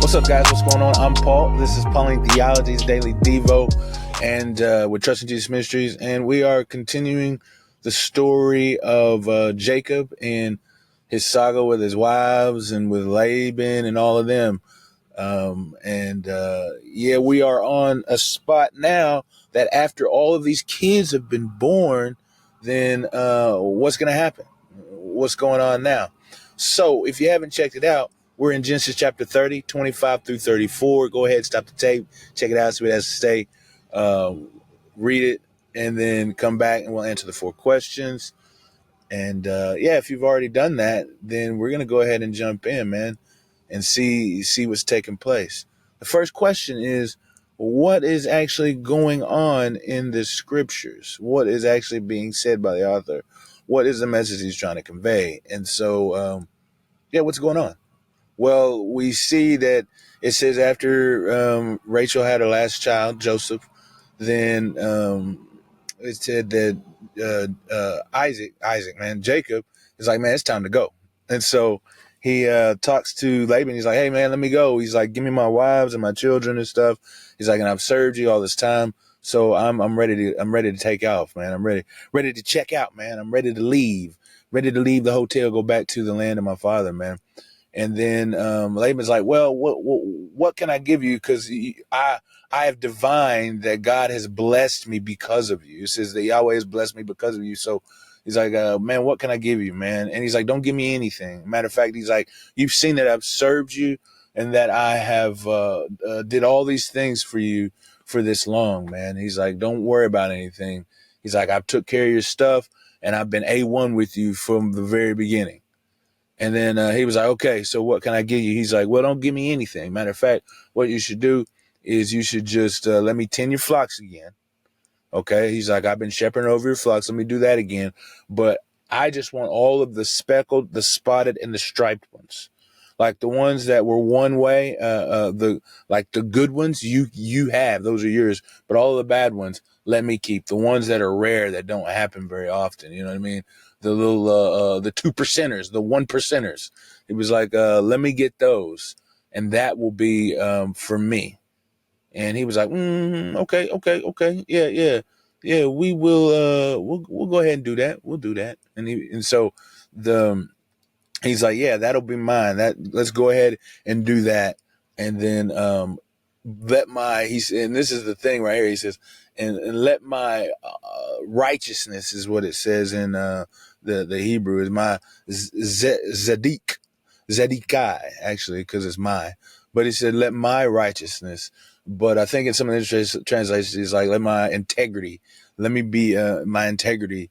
What's up, guys? What's going on? I'm Paul. This is Pauline Theology's Daily Devo, and with Trust in Jesus Ministries, and we are continuing the story of Jacob and his saga with his wives and with Laban and all of them. We are on a spot now that after all of these kids have been born, then what's going to happen? What's going on now? So if you haven't checked it out, we're in Genesis chapter 30, 25 through 34. Go ahead, stop the tape, check it out, see what it has to say, read it, and then come back and we'll answer the 4 questions. And if you've already done that, then we're going to go ahead and jump in, man, and see what's taking place. The first question is, what is actually going on in the scriptures? What is actually being said by the author? What is the message he's trying to convey? And so, what's going on? Well, we see that it says after Rachel had her last child, Joseph, then it said that Jacob is like, man, it's time to go. And so he talks to Laban. He's like, hey, man, let me go. He's like, give me my wives and my children and stuff. He's like, and I've served you all this time. So I'm ready to take off, man. I'm ready to check out, man. I'm ready to leave the hotel, go back to the land of my father, man. And then Laban's like, well, what can I give you? Because I have divined that God has blessed me because of you. It says that Yahweh has blessed me because of you. So he's like, man, what can I give you, man? And he's like, don't give me anything. Matter of fact, he's like, you've seen that I've served you and that I have did all these things for you for this long, man. He's like, don't worry about anything. He's like, I've took care of your stuff and I've been A1 with you from the very beginning. And then he was like, okay, so what can I give you? He's like, well, don't give me anything. Matter of fact, what you should do is you should just let me tend your flocks again. Okay. He's like, I've been shepherding over your flocks. Let me do that again. But I just want all of the speckled, the spotted, and the striped ones. Like the ones that were one way, the good ones you have, those are yours. But all of the bad ones, let me keep. The ones that are rare, that don't happen very often. You know what I mean? The little, the 2%ers, the 1%ers. It was like, let me get those. And that will be for me. And he was like, okay. Yeah, we will, we'll go ahead and do that. We'll do that. And so he's like, yeah, that'll be mine. Let's go ahead and do that. And then, he said, and this is the thing right here. He says, and let my righteousness is what it says in the Hebrew is my Zedekai, actually, because it's my. But he said, let my righteousness. But I think in some of the translations, it's like, let my integrity, let me be my integrity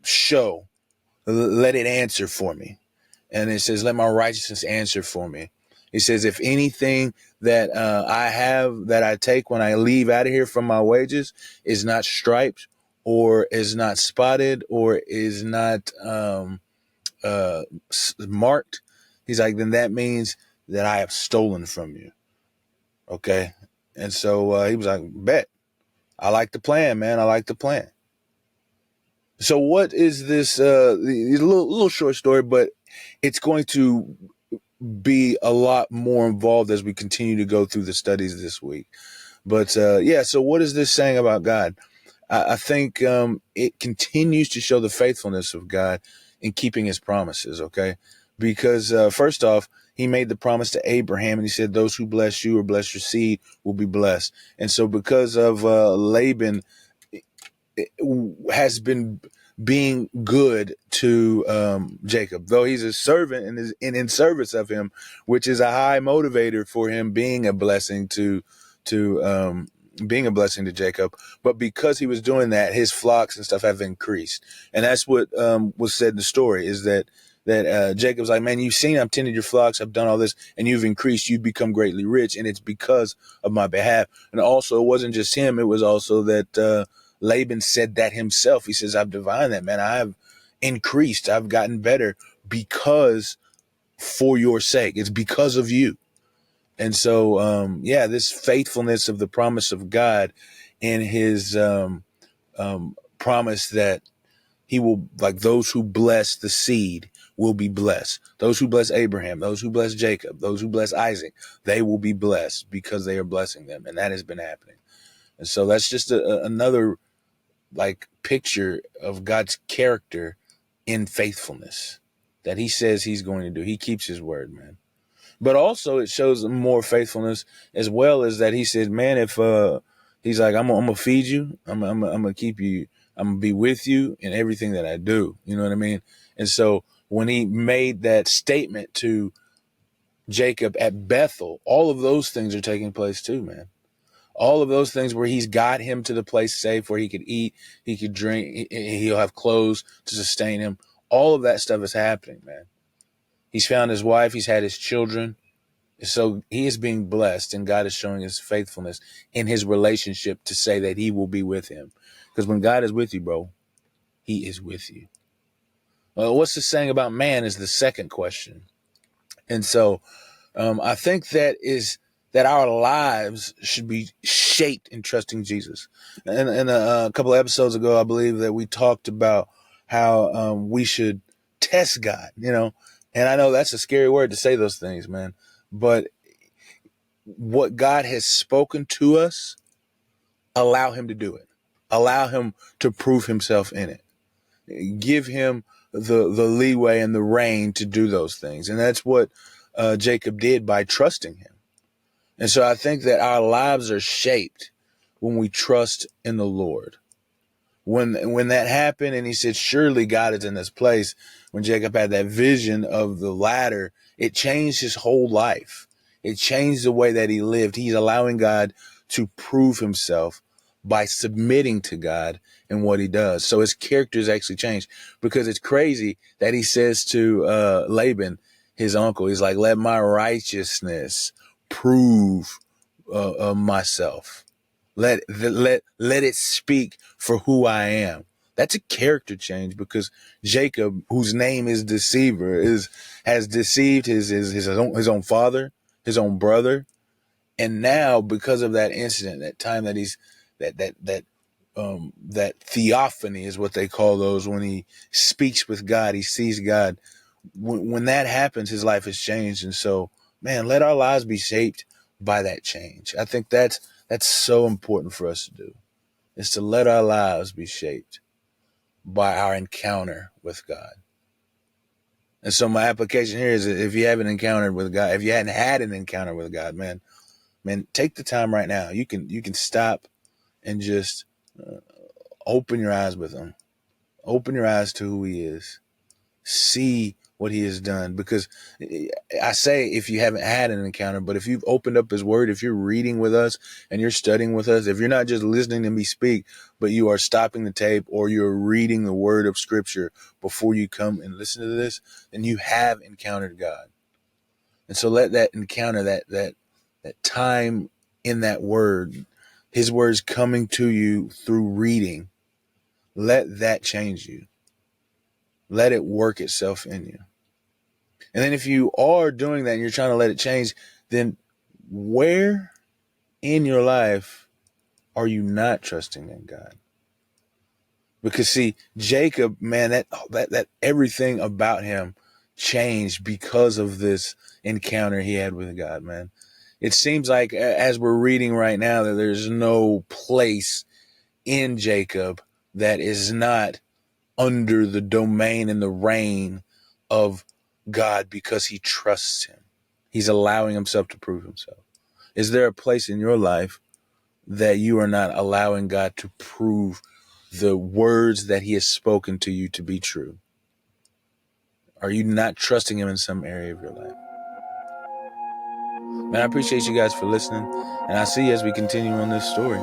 show. Let it answer for me. And it says, let my righteousness answer for me. He says, if anything that I have that I take when I leave out of here from my wages is not striped or is not spotted or is not marked, he's like, then that means that I have stolen from you. Okay. And so he was like, bet. I like the plan, man. I like the plan. So what is this little short story, but it's going to be a lot more involved as we continue to go through the studies this week. But so what is this saying about God? I think it continues to show the faithfulness of God in keeping his promises, okay? Because first off, he made the promise to Abraham and he said, those who bless you or bless your seed will be blessed. And so because of Laban has been being good to Jacob, though he's a servant and is in service of him, which is a high motivator for him being a blessing to Jacob. But because he was doing that, his flocks and stuff have increased. And that's what was said in the story, is that Jacob's like, man, you've seen I've tended your flocks, I've done all this, and you've increased, you've become greatly rich, and it's because of my behalf. And also, it wasn't just him, it was also that Laban said that himself. He says, I've divined that, man. I have increased. I've gotten better because for your sake. It's because of you. And so, this faithfulness of the promise of God and his promise that he will, like those who bless the seed will be blessed. Those who bless Abraham, those who bless Jacob, those who bless Isaac, they will be blessed because they are blessing them. And that has been happening. And so that's just another like picture of God's character in faithfulness that he says he's going to do. He keeps his word, man. But also it shows more faithfulness as well as that he said, man, if he's like, I'm gonna feed you, I'm gonna keep you, I'm gonna be with you in everything that I do. You know what I mean? And so when he made that statement to Jacob at Bethel, all of those things are taking place too, man. All of those things where he's got him to the place safe where he could eat, he could drink, he'll have clothes to sustain him. All of that stuff is happening, man. He's found his wife, he's had his children. So he is being blessed, and God is showing his faithfulness in his relationship to say that he will be with him. Because when God is with you, bro, he is with you. Well, what's the saying about man is the second question. And so I think that our lives should be shaped in trusting Jesus. And a couple of episodes ago, I believe that we talked about how we should test God, you know. And I know that's a scary word to say those things, man. But what God has spoken to us, allow him to do it. Allow him to prove himself in it. Give him the leeway and the reign to do those things. And that's what Jacob did by trusting him. And so I think that our lives are shaped when we trust in the Lord. When that happened and he said, surely God is in this place, when Jacob had that vision of the ladder, it changed his whole life. It changed the way that he lived. He's allowing God to prove himself by submitting to God in what he does. So his character has actually changed, because it's crazy that he says to Laban, his uncle, he's like, let my righteousness prove myself. Let it speak for who I am. That's a character change, because Jacob, whose name is deceiver, has deceived his own father, his own brother, and now because of that incident, that time that he's that theophany is what they call those, when he speaks with God, he sees God. When that happens, his life has changed, and so, man, let our lives be shaped by that change. I think that's so important for us to do, is to let our lives be shaped by our encounter with God. And so my application here is, if you haven't encountered with God, if you hadn't had an encounter with God, man, take the time right now. You can stop and just open your eyes with him. Open your eyes to who he is. See what he has done. Because I say, if you haven't had an encounter, but if you've opened up his word, if you're reading with us and you're studying with us, if you're not just listening to me speak, but you are stopping the tape or you're reading the word of scripture before you come and listen to this, then you have encountered God. And so let that encounter, that time in that word, his words coming to you through reading, let that change you. Let it work itself in you. And then if you are doing that and you're trying to let it change, then where in your life are you not trusting in God? Because see, Jacob, man, that everything about him changed because of this encounter he had with God, man. It seems like, as we're reading right now, that there's no place in Jacob that is not under the domain and the reign of God, because he trusts him. He's allowing himself to prove himself. Is there a place in your life that you are not allowing God to prove the words that he has spoken to you to be true? Are you not trusting him in some area of your life? Man, I appreciate you guys for listening, and I'll see you as we continue on this story.